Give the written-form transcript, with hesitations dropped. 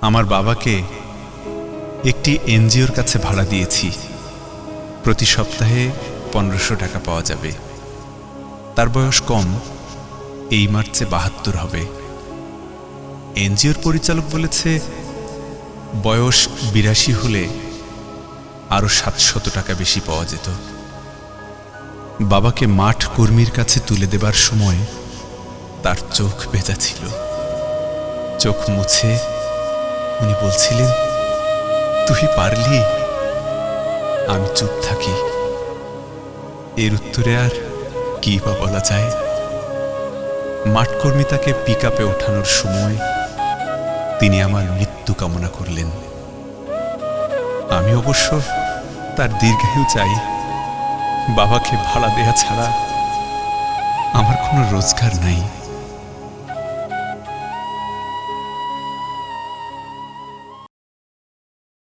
আমার বাবাকে একটি এনজিওর কাছে ভাড়া দিয়েছি। প্রতি সপ্তাহে 1500 টাকা পাওয়া যাবে। তার বয়স কম, এই মার্চে 72 হবে। এনজিওর পরিচালক বলেছে বয়স 82 হলে আরো 700 টাকা বেশি পাওয়া যেত। বাবাকে মাঠ কর্মীর কাছে তুলে দেবার সময় তার চোখ ভেজা ছিল। চোখ মুছে উনি বলছিলেন, তুই পারলি। আমি চুপ থাকি। এর উত্তরে আর কি বা বলা যায়। মাঠকর্মী তাকে পিকআপে ওঠানোর সময় তিনি আমার মৃত্যু কামনা করলেন। আমি অবশ্য তার দীর্ঘায়ু চাই। বাবাকে ভাড়া দেয়া ছাড়া আমার কোনো রোজগার নাই।